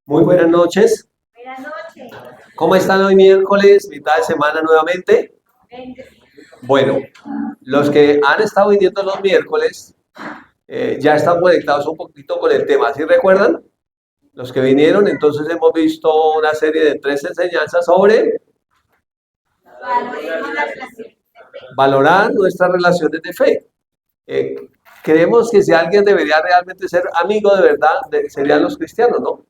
Muy buenas noches. Buenas noches. ¿Cómo están hoy miércoles, mitad de semana nuevamente? Bueno, los que han estado viniendo los miércoles ya están conectados un poquito con el tema. ¿Sí recuerdan? Los que vinieron, entonces hemos visto una serie de 3 enseñanzas sobre Valoremos las relaciones. valorar nuestras relaciones de fe. Eh, Creemos que si alguien debería realmente ser amigo de verdad, serían los cristianos, ¿no?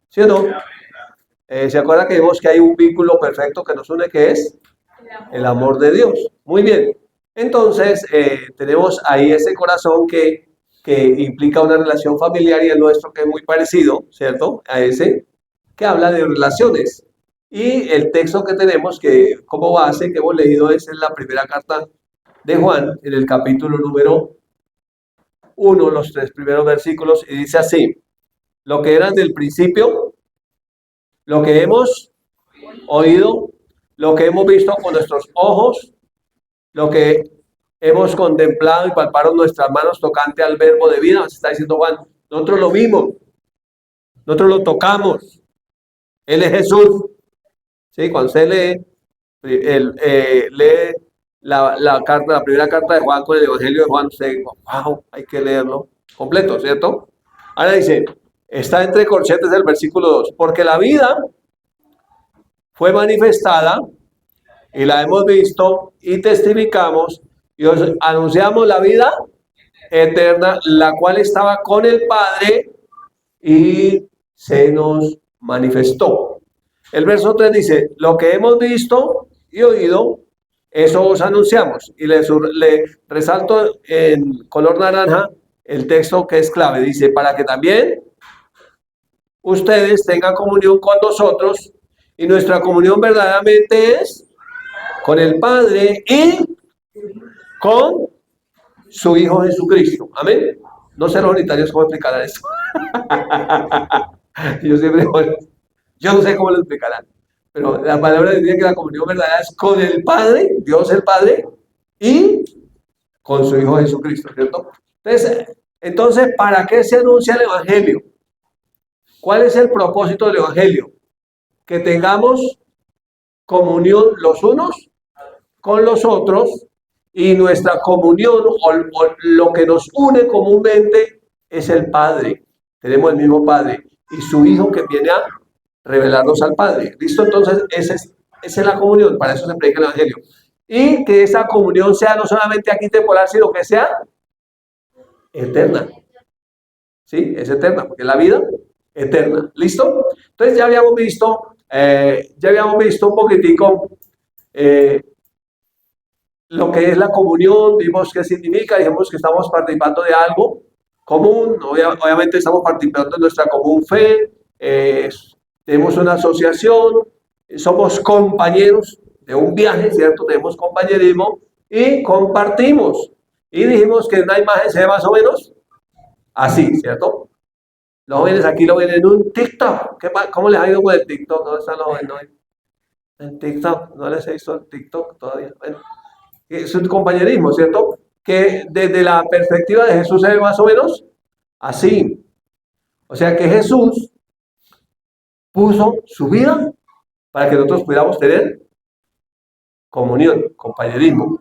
¿Sí o no? ¿Se acuerda que vimos que hay un vínculo perfecto que nos une, que es el amor de Dios? Muy bien. Entonces, tenemos ahí ese corazón que implica una relación familiar y el nuestro que es muy parecido, ¿cierto? A ese, que habla de relaciones. Y el texto que tenemos que como base, que hemos leído, es en la primera carta de Juan, en el capítulo número 1, los 3 primeros versículos, y dice así: lo que era del principio, lo que hemos oído, lo que hemos visto con nuestros ojos, lo que hemos contemplado y palparon nuestras manos tocante al verbo de vida. Se está diciendo Juan, nosotros lo vimos, nosotros lo tocamos. Él es Jesús. ¿Sí? Cuando usted lee la primera carta de Juan con el Evangelio de Juan, usted dice, wow, hay que leerlo completo, ¿cierto? Ahora dice, está entre corchetes el versículo 2, porque la vida fue manifestada y la hemos visto y testificamos y os anunciamos la vida eterna, la cual estaba con el Padre y se nos manifestó. El verso 3 dice, lo que hemos visto y oído, eso os anunciamos. Y le resalto en color naranja el texto que es clave. Dice, para que también ustedes tengan comunión con nosotros, y nuestra comunión verdaderamente es con el Padre y con su Hijo Jesucristo. Amén. No sé los unitarios cómo explicarán esto. Yo siempre, bueno, yo no sé cómo lo explicarán, pero la palabra dice que la comunión verdadera es con el Padre, Dios el Padre, y con su Hijo Jesucristo, ¿cierto? Entonces, ¿para qué se anuncia el Evangelio? ¿Cuál es el propósito del Evangelio? Que tengamos comunión los unos con los otros, y nuestra comunión o lo que nos une comúnmente es el Padre. Tenemos el mismo Padre y su Hijo que viene a revelarnos al Padre. ¿Listo? Entonces, esa es la comunión, para eso se predica el Evangelio. Y que esa comunión sea no solamente aquí temporal, sino que sea eterna. ¿Sí? Es eterna, porque la vida eterna. ¿Listo? Entonces ya habíamos visto un poquitico lo que es la comunión, vimos qué significa, dijimos que estamos participando de algo común, obviamente estamos participando de nuestra común fe, tenemos una asociación, somos compañeros de un viaje, ¿cierto? Tenemos compañerismo y compartimos. Y dijimos que una imagen se ve más o menos así, ¿cierto? Los jóvenes aquí lo ven en un TikTok. ¿Cómo les ha ido con el TikTok? ¿Dónde están los jóvenes? En TikTok, no les he visto el TikTok todavía. Bueno, es un compañerismo, ¿cierto? Que desde la perspectiva de Jesús se ve más o menos así. O sea que Jesús puso su vida para que nosotros pudiéramos tener comunión, compañerismo.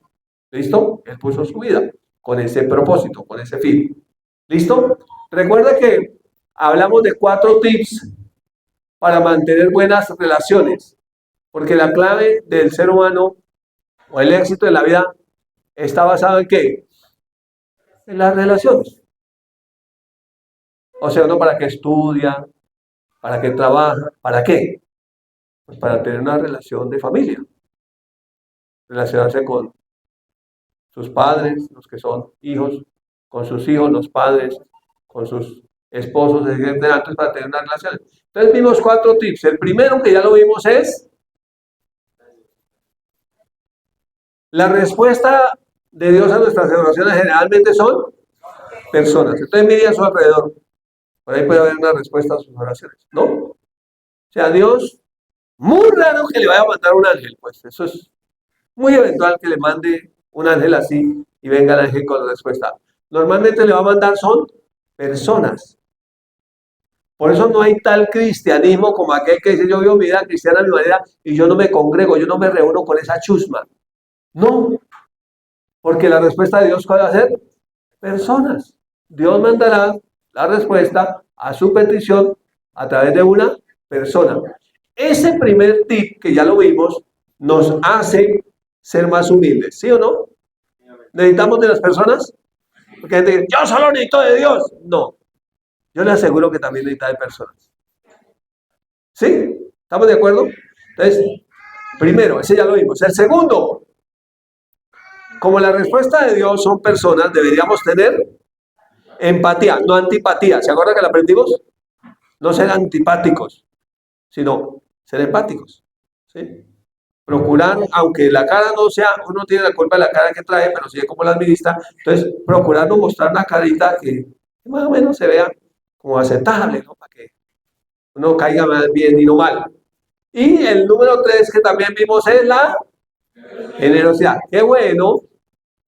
¿Listo? Él puso su vida con ese propósito, con ese fin. ¿Listo? Recuerda que hablamos de 4 tips para mantener buenas relaciones, porque la clave del ser humano o el éxito de la vida está basado en qué? En las relaciones. O sea, uno para qué estudia, para qué trabaja, ¿para qué? Pues para tener una relación de familia, relacionarse con sus padres, los que son hijos, con sus hijos, los padres, con sus esposos, etcétera, entonces para tener una relación. Entonces vimos 4 tips. El primero que ya lo vimos es la respuesta de Dios a nuestras oraciones generalmente son personas. Entonces mire a su alrededor. Por ahí puede haber una respuesta a sus oraciones, ¿no? O sea, Dios, muy raro que le vaya a mandar un ángel, pues eso es muy eventual que le mande un ángel así y venga el ángel con la respuesta. Normalmente le va a mandar son personas. Por eso no hay tal cristianismo como aquel que dice yo vivo mi vida cristiana a mi manera y yo no me congrego, yo no me reúno con esa chusma. No, porque la respuesta de Dios, ¿cuál va a ser? Personas. Dios mandará la respuesta a su petición a través de una persona. Ese primer tip, que ya lo vimos, nos hace ser más humildes, ¿sí o no? ¿Necesitamos de las personas? Porque hay gente que dice, yo solo necesito de Dios. No, yo le aseguro que también necesita de personas. ¿Sí? ¿Estamos de acuerdo? Entonces, primero, ese ya lo vimos. El segundo, como la respuesta de Dios son personas, deberíamos tener empatía, no antipatía. ¿Se acuerdan que la aprendimos? No ser antipáticos, sino ser empáticos. ¿Sí? Procurar, aunque la cara no sea, uno tiene la culpa de la cara que trae, pero si es como la administra, entonces procurar no mostrar una carita que más o menos se vea como aceptable, ¿no? Para que uno caiga más bien y no mal. Y el número 3 que también vimos es la generosidad. Qué bueno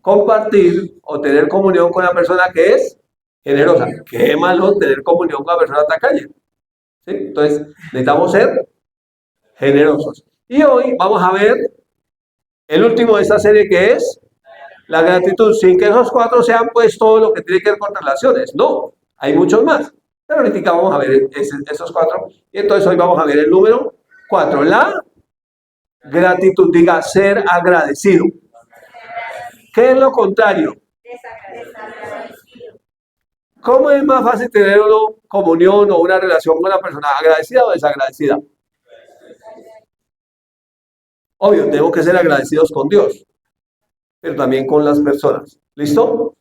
compartir o tener comunión con la persona que es generosa. Qué malo tener comunión con la persona tacaña. ¿Sí? Entonces, necesitamos ser generosos. Y hoy vamos a ver el último de esta serie, que es la gratitud, sin que esos 4 sean pues todo lo que tiene que ver con relaciones. No, hay muchos más. Pero ahorita vamos a ver esos 4. Y entonces hoy vamos a ver el número 4, la gratitud. Diga, ser agradecido. ¿Qué es lo contrario? ¿Cómo es más fácil tener una comunión o una relación con una persona, agradecida o desagradecida? Obvio, tenemos que ser agradecidos con Dios, pero también con las personas. ¿Listo?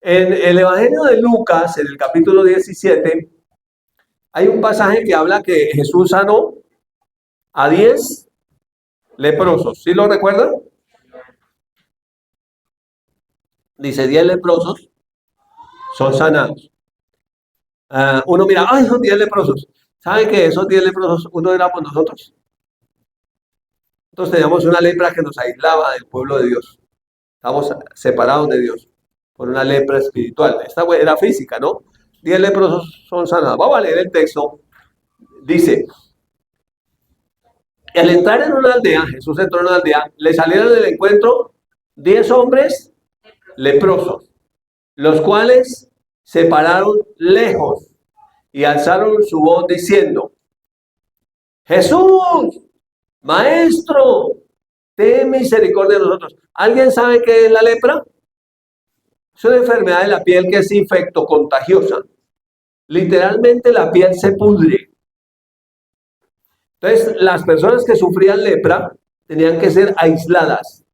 En el Evangelio de Lucas, en el capítulo 17, hay un pasaje que habla que Jesús sanó a 10 leprosos. ¿Sí lo recuerdan? Dice 10 leprosos son sanados. Uno mira, ay, son 10 leprosos. ¿Saben que esos 10 leprosos, uno éramos nosotros? Nosotros teníamos una lepra que nos aislaba del pueblo de Dios. Estamos separados de Dios por una lepra espiritual. Esta era física, ¿no? 10 leprosos son sanados. Vamos a leer el texto. Dice, al entrar en una aldea, Jesús entró en una aldea, le salieron del encuentro 10 hombres leprosos, los cuales se pararon lejos y alzaron su voz diciendo, Jesús, Maestro, ten misericordia de nosotros. ¿Alguien sabe qué es la lepra? Es una enfermedad de la piel que es infectocontagiosa. Literalmente la piel se pudre. Entonces, las personas que sufrían lepra tenían que ser aisladas.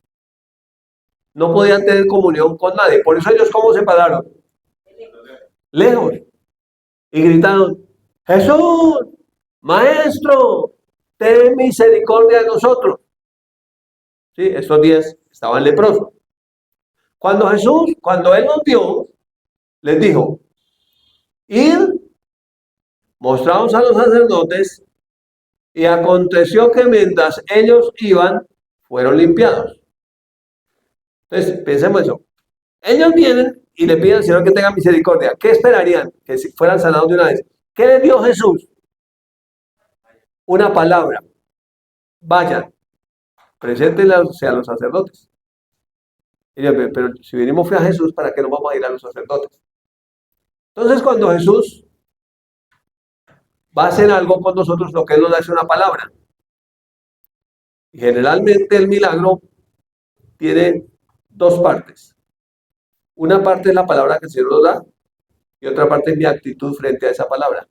No podían tener comunión con nadie. Por eso ellos, ¿cómo se pararon? Lejos. Y gritaron, Jesús, Maestro, ten misericordia de nosotros. Sí, estos 10 estaban leprosos. Cuando él nos vio, les dijo, id, mostramos a los sacerdotes, y aconteció que mientras ellos iban, fueron limpiados. Entonces, pensemos eso. Ellos vienen y le piden al Señor que tenga misericordia. ¿Qué esperarían? Que si fueran sanados de una vez. ¿Qué les dio Jesús? Una palabra. Vayan, preséntenla a los sacerdotes. Y yo, pero si venimos a Jesús, ¿para qué no vamos a ir a los sacerdotes? Entonces, cuando Jesús va a hacer algo con nosotros, lo que Él nos da es una palabra. Y generalmente el milagro tiene 2 partes. Una parte es la palabra que el Señor nos da y otra parte es mi actitud frente a esa palabra.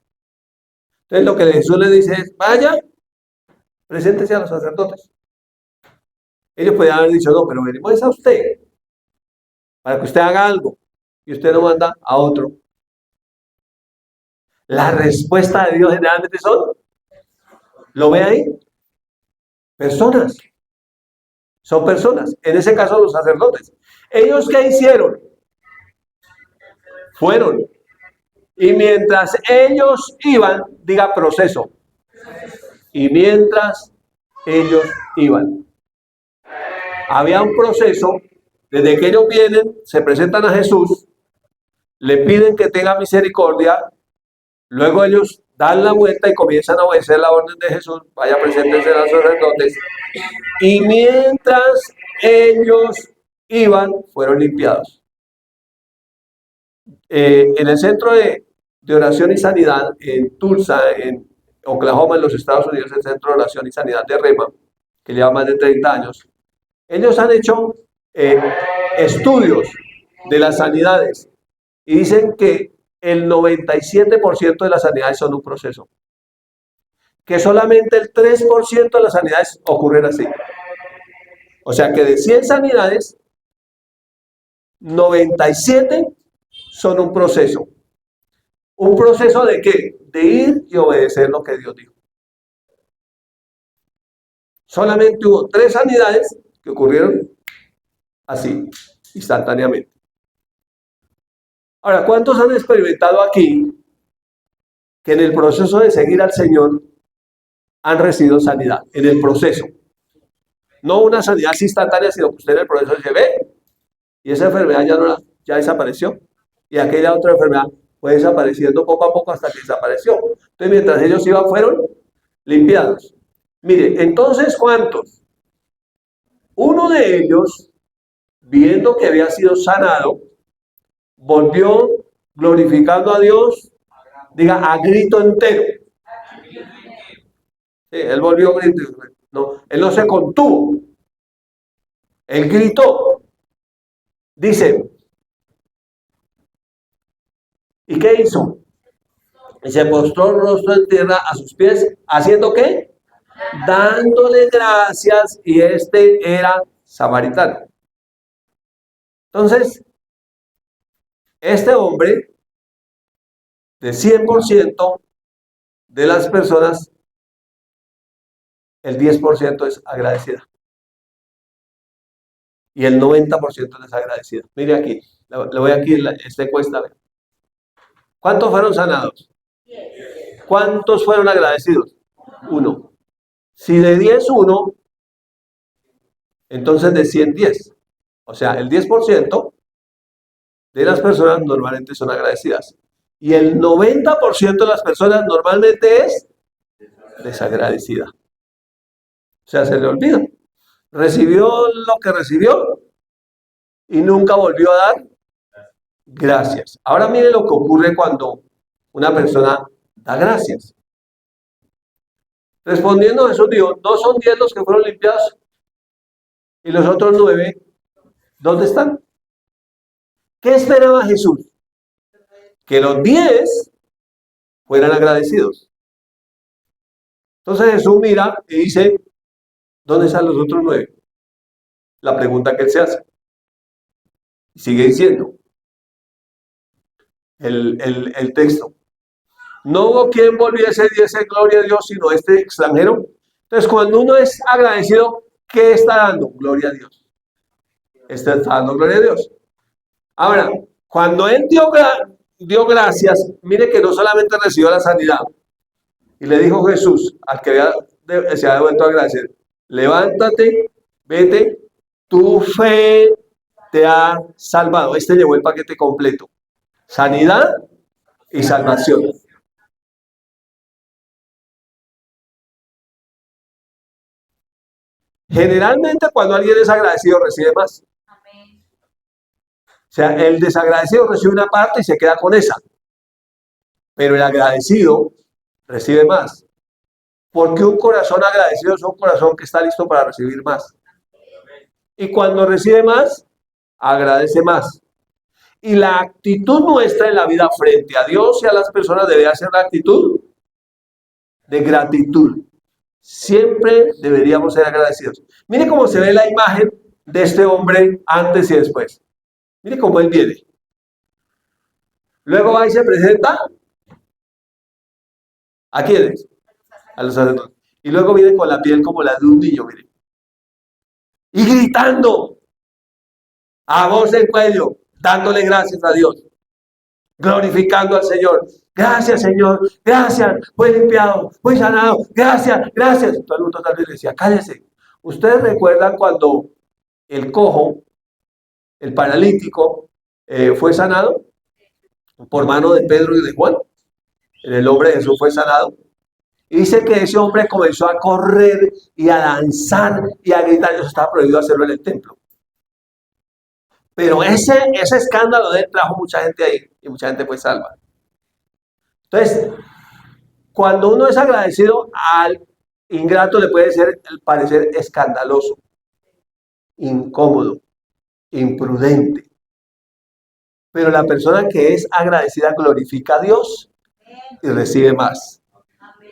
Entonces lo que Jesús le dice es, vaya, preséntese a los sacerdotes. Ellos podrían haber dicho, no, pero venimos a usted, para que usted haga algo, y usted lo manda a otro. La respuesta de Dios generalmente son, ¿lo ve ahí? Personas. Son personas. En ese caso los sacerdotes. ¿Ellos qué hicieron? Fueron. Y mientras ellos iban, diga proceso. Y mientras ellos iban. Había un proceso, desde que ellos vienen, se presentan a Jesús, le piden que tenga misericordia, luego ellos dan la vuelta y comienzan a obedecer la orden de Jesús, vaya preséntense a los sacerdotes, y mientras ellos iban, fueron limpiados. En el centro de oración y sanidad en Tulsa, en Oklahoma, en los Estados Unidos, el centro de oración y sanidad de Rema, que lleva más de 30 años, ellos han hecho estudios de las sanidades y dicen que el 97% de las sanidades son un proceso, que solamente el 3% de las sanidades ocurren así. O sea que de 100 sanidades, 97 son un proceso. ¿Un proceso de qué? De ir y obedecer lo que Dios dijo. Solamente hubo 3 sanidades que ocurrieron así, instantáneamente. Ahora, ¿cuántos han experimentado aquí que en el proceso de seguir al Señor han recibido sanidad? En el proceso. No una sanidad instantánea, sino que usted en el proceso dice, ve, y esa enfermedad ya desapareció. Y aquella otra enfermedad fue desapareciendo poco a poco hasta que desapareció. Entonces, mientras ellos iban, fueron limpiados. Mire, entonces, ¿cuántos? Uno de ellos, viendo que había sido sanado, volvió glorificando a Dios, diga, a grito entero. Sí, él volvió a grito. No, él no se contuvo. Él gritó. Dice, ¿y qué hizo? Y se postró el rostro en tierra a sus pies, ¿haciendo qué? Dándole gracias, y este era samaritano. Entonces, este hombre, de 100% de las personas, el 10% es agradecida. Y el 90% es desagradecida. Mire aquí, le voy aquí, esta encuesta. ¿Cuántos fueron sanados? ¿Cuántos fueron agradecidos? 1. Si de 10, 1, entonces de 100, 10. O sea, el 10% de las personas normalmente son agradecidas. Y el 90% de las personas normalmente es desagradecida. O sea, se le olvida. Recibió lo que recibió y nunca volvió a dar gracias. Ahora mire lo que ocurre cuando una persona da gracias. Respondiendo a Jesús dijo, ¿no son 10 los que fueron limpiados? ¿Y los otros 9, dónde están? ¿Qué esperaba Jesús? Que los 10 fueran agradecidos. Entonces Jesús mira y dice, ¿dónde están los otros 9? La pregunta que él se hace. Y sigue diciendo el texto. No hubo quien volviese y diese gloria a Dios, sino este extranjero. Entonces, cuando uno es agradecido, ¿qué está dando? Gloria a Dios. Está dando gloria a Dios. Ahora, cuando él dio gracias, mire que no solamente recibió la sanidad, y le dijo Jesús al que se había vuelto a agradecer, levántate, vete, tu fe te ha salvado. Este llevó el paquete completo. Sanidad y salvación. Generalmente cuando alguien es agradecido recibe más. O sea, el desagradecido recibe una parte y se queda con esa. Pero el agradecido recibe más. Porque un corazón agradecido es un corazón que está listo para recibir más. Y cuando recibe más, agradece más. Y la actitud nuestra en la vida frente a Dios y a las personas debe ser una actitud de gratitud. Siempre deberíamos ser agradecidos. Mire cómo se ve la imagen de este hombre antes y después. Mire cómo él viene. Luego va y se presenta. ¿A quiénes? A los sacerdotes. Y luego viene con la piel como la de un niño, mire. Y gritando a voz en cuello, dándole gracias a Dios, glorificando al Señor. Gracias, Señor, gracias, fue limpiado, fue sanado, gracias, gracias. Todo el mundo tal vez decía, cállese. ¿Ustedes recuerdan cuando el cojo, el paralítico, fue sanado por mano de Pedro y de Juan? en el nombre de Jesús fue sanado. Y dice que ese hombre comenzó a correr y a danzar y a gritar. Eso estaba prohibido hacerlo en el templo. Pero ese escándalo de él trajo mucha gente ahí y mucha gente fue salva. Entonces, cuando uno es agradecido, al ingrato le puede parecer escandaloso, incómodo, imprudente. Pero la persona que es agradecida glorifica a Dios y recibe más.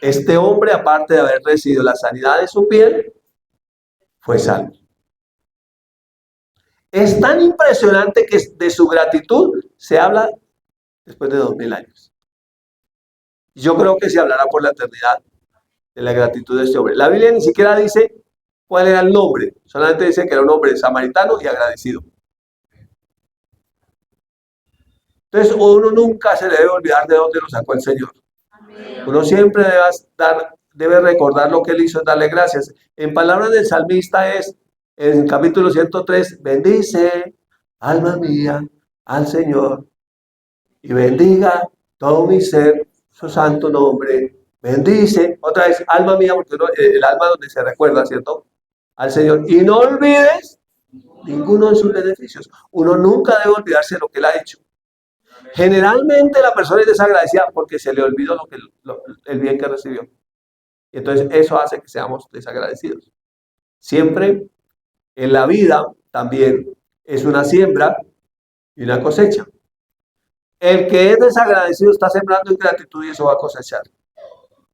Este hombre, aparte de haber recibido la sanidad de su piel, fue salvo. Es tan impresionante que de su gratitud se habla después de 2000 años. Yo creo que se hablará por la eternidad de la gratitud de este hombre. La Biblia ni siquiera dice cuál era el nombre, solamente dice que era un hombre samaritano y agradecido. Entonces uno nunca se debe olvidar de dónde lo sacó el Señor. Uno siempre debe recordar lo que él hizo, darle gracias. En palabras del salmista es, en el capítulo 103, bendice, alma mía, al Señor, y bendiga todo mi ser, su santo nombre. Bendice, otra vez, alma mía, porque el alma donde se recuerda, ¿cierto? Al Señor. Y no olvides ninguno de sus beneficios. Uno nunca debe olvidarse de lo que él ha hecho. Generalmente la persona es desagradecida porque se le olvidó el bien que recibió. Y entonces eso hace que seamos desagradecidos. Siempre en la vida también es una siembra y una cosecha. El que es desagradecido está sembrando ingratitud y eso va a cosechar.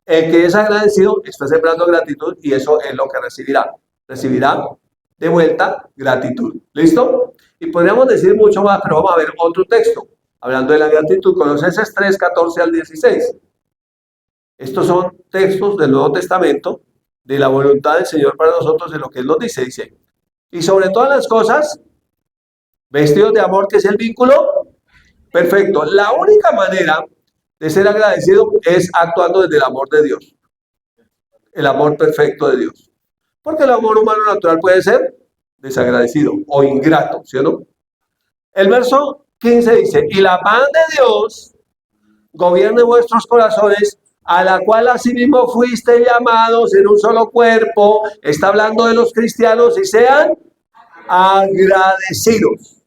El que es agradecido está sembrando gratitud y eso es lo que recibirá. Recibirá de vuelta gratitud. ¿Listo? Y podríamos decir mucho más, pero vamos a ver otro texto. Hablando de la gratitud, Colosenses 3, 14 al 16. Estos son textos del Nuevo Testamento de la voluntad del Señor para nosotros, de lo que Él nos dice. Dice, y sobre todas las cosas, vestidos de amor, que es el vínculo perfecto. La única manera de ser agradecido es actuando desde el amor de Dios. El amor perfecto de Dios. Porque el amor humano natural puede ser desagradecido o ingrato, ¿sí o no? El verso 15 dice, y la paz de Dios gobierne vuestros corazones, a la cual asimismo fuiste llamados en un solo cuerpo. Está hablando de los cristianos y sean agradecidos.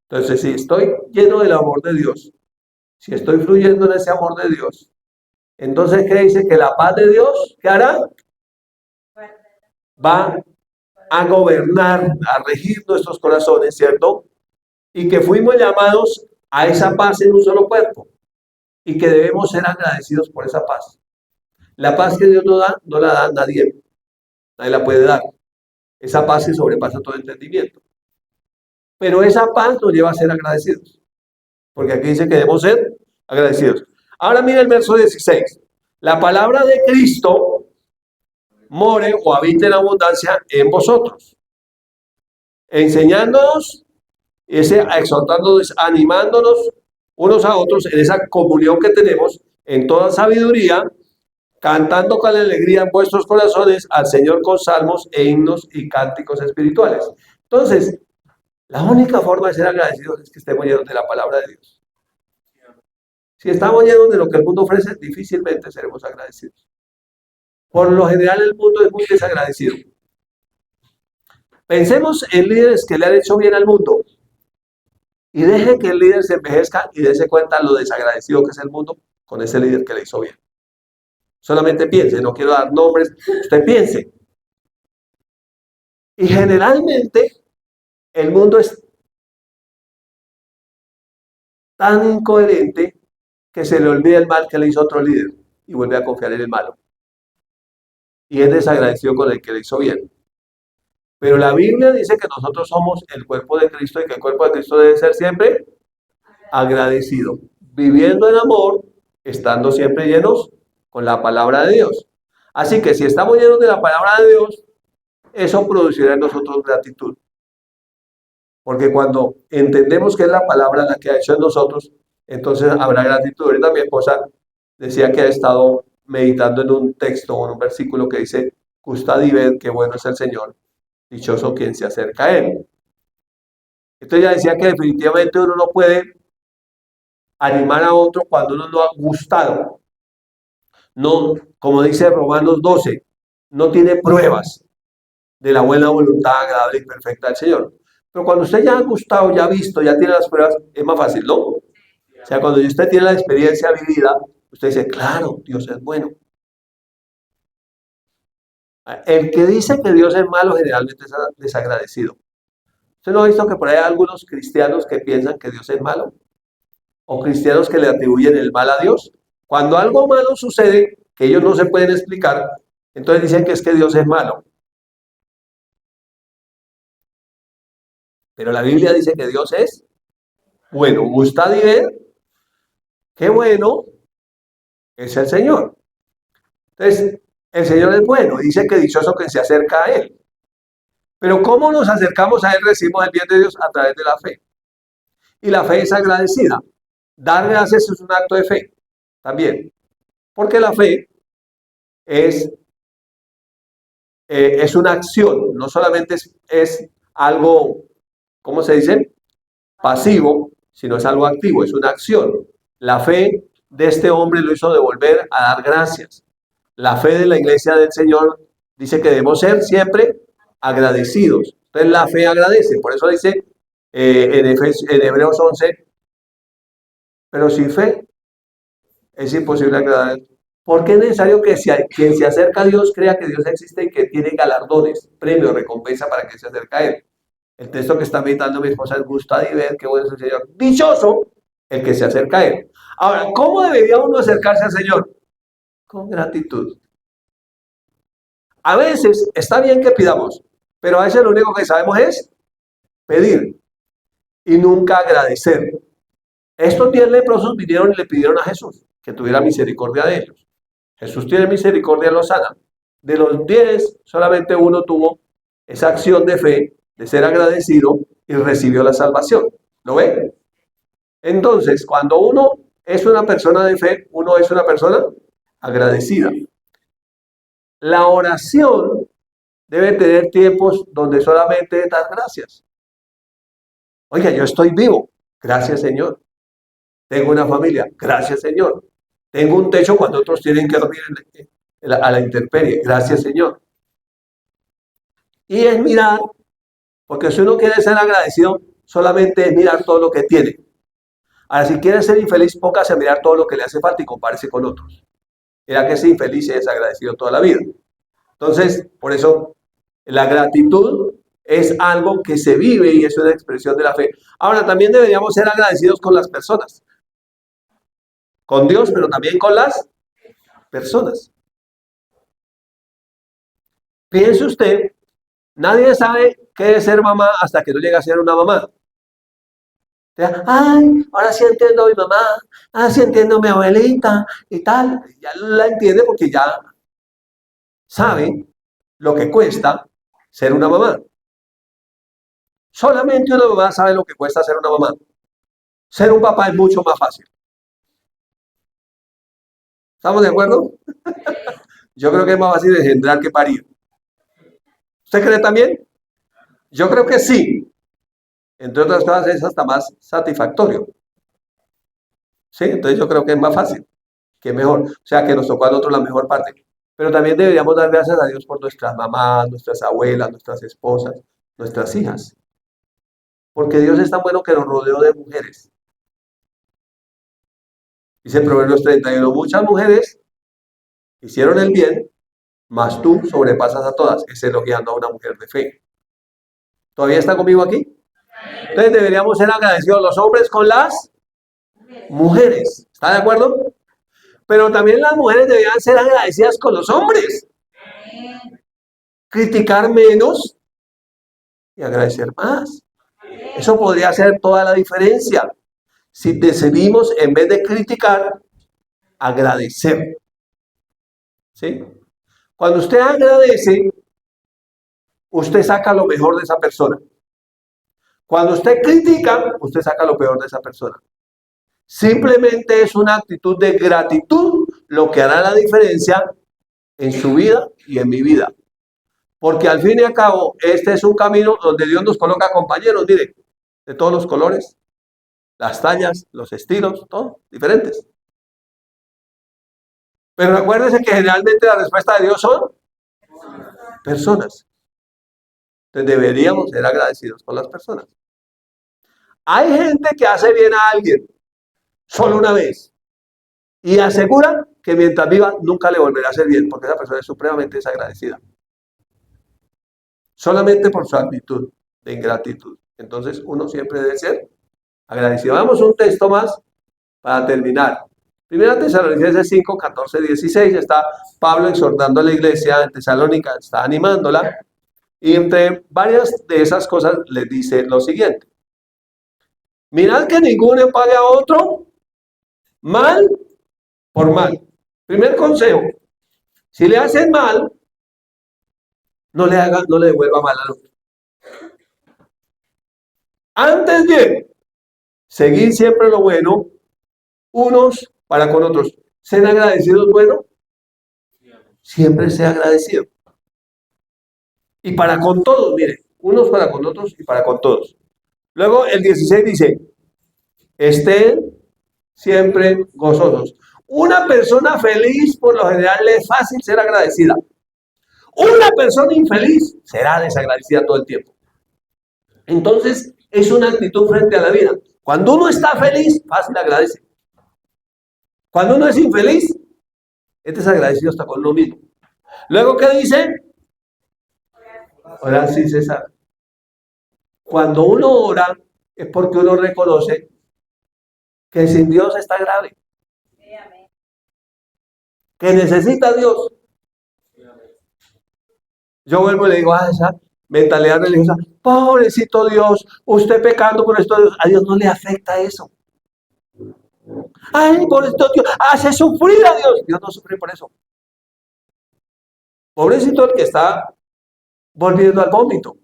Entonces, si estoy lleno del amor de Dios, si estoy fluyendo en ese amor de Dios, entonces, ¿qué dice? Que la paz de Dios, ¿qué hará? Va a gobernar, a regir nuestros corazones, ¿cierto? Y que fuimos llamados a esa paz en un solo cuerpo y que debemos ser agradecidos por esa paz. La paz que Dios nos da, no la da nadie, nadie la puede dar. Esa paz que sobrepasa todo entendimiento. Pero esa paz nos lleva a ser agradecidos, porque aquí dice que debemos ser agradecidos. Ahora mira el verso 16. La palabra de Cristo more o habita en abundancia en vosotros, enseñándonos, exhortándonos, animándonos unos a otros en esa comunión que tenemos en toda sabiduría, cantando con alegría en vuestros corazones al Señor con salmos e himnos y cánticos espirituales. Entonces, la única forma de ser agradecidos es que estemos llenos de la palabra de Dios. Si estamos llenos de lo que el mundo ofrece, difícilmente seremos agradecidos. Por lo general, el mundo es muy desagradecido. Pensemos en líderes que le han hecho bien al mundo y deje que el líder se envejezca y dése cuenta lo desagradecido que es el mundo con ese líder que le hizo bien. Solamente piense, no quiero dar nombres, usted piense. Y generalmente el mundo es tan incoherente que se le olvida el mal que le hizo otro líder y vuelve a confiar en el malo. Y es desagradecido con el que le hizo bien. Pero la Biblia dice que nosotros somos el cuerpo de Cristo y que el cuerpo de Cristo debe ser siempre agradecido, viviendo en amor, estando siempre llenos con la palabra de Dios. Así que si estamos llenos de la palabra de Dios, eso producirá en nosotros gratitud. Porque cuando entendemos que es la palabra la que ha hecho en nosotros, entonces habrá gratitud. Ahorita mi esposa decía que ha estado meditando en un texto o en un versículo que dice, gustad y ved qué bueno es el Señor, dichoso quien se acerca a Él. Entonces ella decía que definitivamente uno no puede animar a otro cuando uno no ha gustado. No, como dice Romanos 12, no tiene pruebas de la buena voluntad agradable y perfecta del Señor. Pero cuando usted ya ha gustado, ya ha visto, ya tiene las pruebas, es más fácil, ¿no? O sea, cuando usted tiene la experiencia vivida, usted dice, claro, Dios es bueno. El que dice que Dios es malo generalmente es desagradecido. ¿Usted no ha visto que por ahí hay algunos cristianos que piensan que Dios es malo? ¿O cristianos que le atribuyen el mal a Dios? Cuando algo malo sucede, que ellos no se pueden explicar, entonces dicen que es que Dios es malo. Pero la Biblia dice que Dios es bueno. Gustad y ver qué bueno es el Señor. Entonces, el Señor es bueno. Dice que dichoso que se acerca a Él. Pero ¿cómo nos acercamos a Él? Recibimos el bien de Dios a través de la fe. Y la fe es agradecida. Dar gracias es un acto de fe también. Porque la fe es, es una acción. No solamente es algo, ¿cómo se dice? Pasivo, sino es algo activo, es una acción. La fe de este hombre lo hizo devolver a dar gracias. La fe de la iglesia del Señor dice que debemos ser siempre agradecidos. Entonces la fe agradece, por eso dice en Hebreos 11, pero sin fe es imposible agradar. Porque es necesario que quien se acerca a Dios crea que Dios existe y que tiene galardones, premios, recompensa para que se acerque a Él. El texto que está meditando mi esposa es gusta y ver qué bueno es el Señor. Dichoso el que se acerca a Él. Ahora, ¿cómo debería uno acercarse al Señor? Con gratitud. A veces está bien que pidamos, pero a veces lo único que sabemos es pedir y nunca agradecer. Estos 10 leprosos vinieron y le pidieron a Jesús que tuviera misericordia de ellos. Jesús tiene misericordia y los sana. De los 10, solamente uno tuvo esa acción de fe, de ser agradecido y recibió la salvación. ¿Lo ve? Entonces, cuando uno es una persona de fe, uno es una persona agradecida. La oración debe tener tiempos donde solamente das gracias. Oiga, yo estoy vivo. Gracias, Señor. Tengo una familia. Gracias, Señor. Tengo un techo cuando otros tienen que dormir a la intemperie. Gracias, Señor. Y es mirar, porque si uno quiere ser agradecido, solamente es mirar todo lo que tiene. Ahora, si quiere ser infeliz, póngase a mirar todo lo que le hace falta y compárese con otros. Mira que es infeliz y desagradecido toda la vida. Entonces, por eso, la gratitud es algo que se vive y es una expresión de la fe. Ahora, también deberíamos ser agradecidos con las personas. Con Dios, pero también con las personas. Piense usted, nadie sabe qué es ser mamá hasta que no llega a ser una mamá. Ay, ahora sí entiendo a mi mamá, ahora sí entiendo a mi abuelita y tal. Ya la entiende porque ya sabe lo que cuesta ser una mamá. Solamente una mamá sabe lo que cuesta ser una mamá. Ser un papá es mucho más fácil. ¿Estamos de acuerdo? Yo creo que es más fácil engendrar que parir. ¿Usted cree también? Yo creo que sí. Entre otras cosas es hasta más satisfactorio. ¿Sí? Entonces yo creo que es más fácil, que mejor. O sea, que nos tocó a nosotros la mejor parte. Pero también deberíamos dar gracias a Dios por nuestras mamás, nuestras abuelas, nuestras esposas, nuestras hijas. Porque Dios es tan bueno que nos rodeó de mujeres. Dice Proverbios 31, muchas mujeres hicieron el bien, mas tú sobrepasas a todas. Es elogiando a una mujer de fe. ¿Todavía está conmigo aquí? Entonces deberíamos ser agradecidos los hombres con las mujeres. ¿Está de acuerdo? Pero también las mujeres deberían ser agradecidas con los hombres. Criticar menos y agradecer más. Eso podría hacer toda la diferencia. Si decidimos, en vez de criticar, agradecer. ¿Sí? Cuando usted agradece, usted saca lo mejor de esa persona. Cuando usted critica, usted saca lo peor de esa persona. Simplemente es una actitud de gratitud lo que hará la diferencia en su vida y en mi vida. Porque al fin y al cabo, este es un camino donde Dios nos coloca compañeros, mire, de todos los colores, las tallas, los estilos, todo diferentes. Pero acuérdense que generalmente la respuesta de Dios son personas. Entonces deberíamos ser agradecidos con las personas. Hay gente que hace bien a alguien solo una vez y asegura que mientras viva nunca le volverá a hacer bien, porque esa persona es supremamente desagradecida. Solamente por su actitud de ingratitud. Entonces uno siempre debe ser agradecido. Vamos un texto más para terminar. Primera Tesalonicenses 5, 14, 16. Está Pablo exhortando a la iglesia en Tesalónica, está animándola. Y entre varias de esas cosas les dice lo siguiente. Mirad que ninguno pague a otro mal por mal. Primer consejo. Si le hacen mal, no le devuelva mal al otro. Antes bien, seguir siempre lo bueno, unos para con otros. Ser agradecidos, bueno, siempre sea agradecido. Y para con todos, mire, unos para con otros y para con todos. Luego el 16 dice, estén siempre gozosos. Una persona feliz por lo general le es fácil ser agradecida. Una persona infeliz será desagradecida todo el tiempo. Entonces, es una actitud frente a la vida. Cuando uno está feliz, fácil agradece. Cuando uno es infeliz, es desagradecido hasta con uno mismo. Luego, ¿qué dice? Ahora sí, César. Cuando uno ora, es porque uno reconoce que sin Dios está grave. Que necesita a Dios. Yo vuelvo y le digo a esa mentalidad religiosa, pobrecito Dios, usted pecando por esto, a Dios no le afecta eso. Ay, pobrecito Dios, hace sufrir a Dios. Dios no sufre por eso. Pobrecito el que está volviendo al vómito.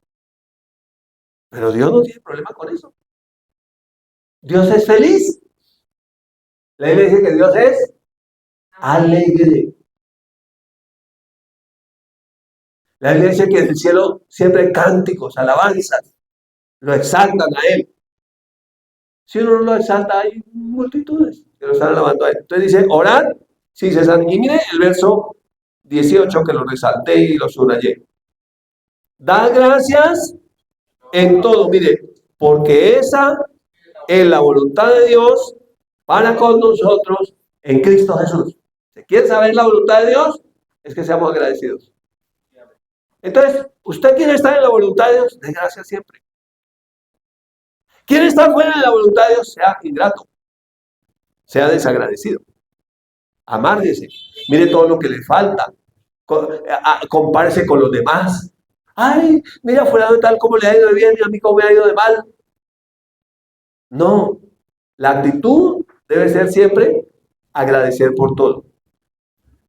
Pero Dios no tiene problema con eso. Dios es feliz. La Biblia dice que Dios es alegre. La Biblia dice que en el cielo siempre hay cánticos, alabanzas, lo exaltan a Él. Si uno no lo exalta, hay multitudes que lo están alabando a Él. Entonces dice, orad sin cesar. Y mire el verso 18 que lo resalté y lo subrayé. Da gracias en todo, mire, porque esa es la voluntad de Dios para con nosotros en Cristo Jesús. ¿Se quiere saber la voluntad de Dios? Es que seamos agradecidos. Entonces, ¿usted quiere estar en la voluntad de Dios? De gracias siempre. ¿Quiere estar fuera de la voluntad de Dios? Sea ingrato, sea desagradecido. Amárguese. Mire todo lo que le falta. Compárese con los demás. Ay, mira, fuera de tal como le ha ido de bien y a mí como me ha ido de mal. No, la actitud debe ser siempre agradecer por todo.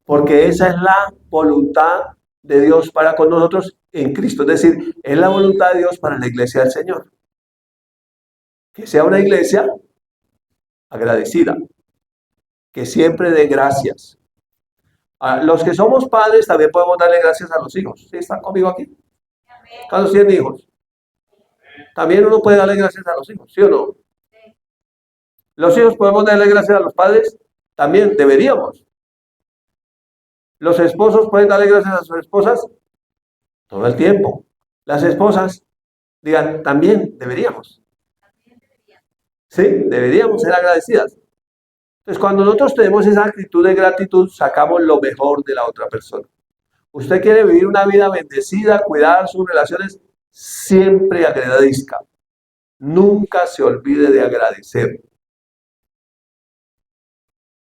Porque esa es la voluntad de Dios para con nosotros en Cristo. Es decir, es la voluntad de Dios para la iglesia del Señor. Que sea una iglesia agradecida. Que siempre dé gracias. Los que somos padres también podemos darle gracias a los hijos. ¿Sí están conmigo aquí? ¿Cuántos tienen hijos? También uno puede darle gracias a los hijos, ¿sí o no? Los hijos podemos darle gracias a los padres, también deberíamos. Los esposos pueden darle gracias a sus esposas todo el tiempo. Las esposas, digan, también deberíamos. Sí, deberíamos ser agradecidas. Entonces, cuando nosotros tenemos esa actitud de gratitud, sacamos lo mejor de la otra persona. Usted quiere vivir una vida bendecida, cuidar sus relaciones, siempre agradezca. Nunca se olvide de agradecer.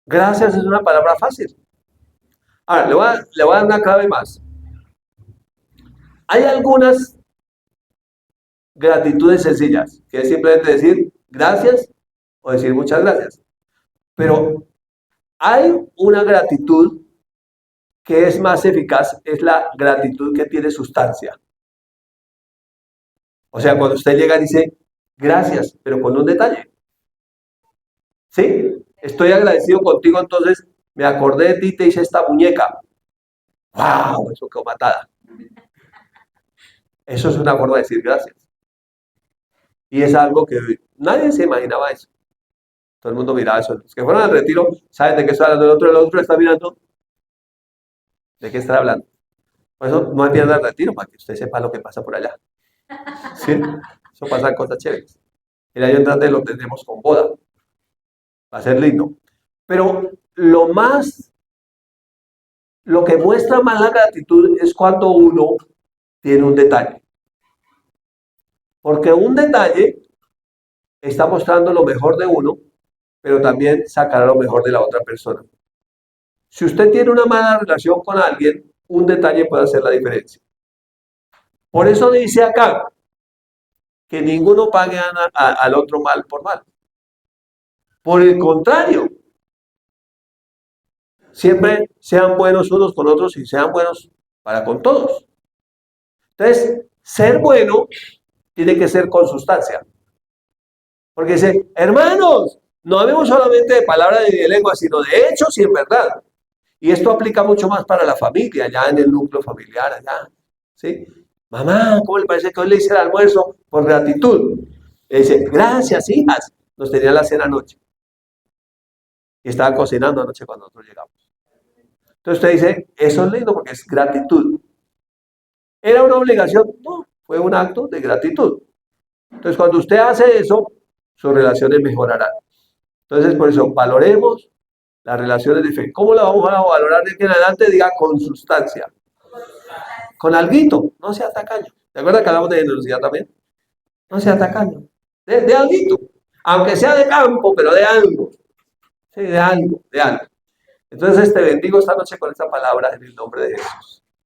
Gracias es una palabra fácil. Ahora, le voy a dar una clave más. Hay algunas gratitudes sencillas, que es simplemente decir gracias o decir muchas gracias. Pero hay una gratitud que es más eficaz, es la gratitud que tiene sustancia. O sea, cuando usted llega y dice gracias, pero con un detalle. ¿Sí? Estoy agradecido contigo, entonces me acordé de ti y te hice esta muñeca. ¡Wow! Eso quedó matada. Eso es una forma de decir gracias. Y es algo que nadie se imaginaba eso. Todo el mundo miraba eso. Los que fueron al retiro saben de qué está hablando. El otro está mirando de qué está hablando. Por eso no entienda el retiro, para que usted sepa lo que pasa por allá. ¿Sí? Eso pasa cosas chéveres. El año entrante lo tendremos con boda. Va a ser lindo. Pero lo que muestra más la gratitud es cuando uno tiene un detalle. Porque un detalle está mostrando lo mejor de uno, pero también sacará lo mejor de la otra persona. Si usted tiene una mala relación con alguien, un detalle puede hacer la diferencia. Por eso dice acá que ninguno pague al otro mal por mal. Por el contrario, siempre sean buenos unos con otros y sean buenos para con todos. Entonces, ser bueno tiene que ser con sustancia. Porque dice, hermanos, no hablemos solamente de palabras ni de lengua, sino de hechos y en verdad. Y esto aplica mucho más para la familia, ya en el núcleo familiar, allá. ¿Sí? Mamá, ¿cómo le parece que hoy le hice el almuerzo? Por gratitud. Le dice, gracias, hijas. Nos tenía la cena anoche. Y estaban cocinando anoche cuando nosotros llegamos. Entonces usted dice, eso es lindo porque es gratitud. ¿Era una obligación? No, fue un acto de gratitud. Entonces cuando usted hace eso, sus relaciones mejorarán. Entonces por eso valoremos las relaciones de fe. ¿Cómo la vamos a valorar de aquí en adelante? Diga con sustancia. Con alguito, no sea tacaño. ¿Te acuerdas que hablamos de generosidad también? No sea tacaño. De alguito. Aunque sea de campo, pero de algo. Sí, de algo, de algo. Entonces te bendigo esta noche con esta palabra en el nombre de Jesús.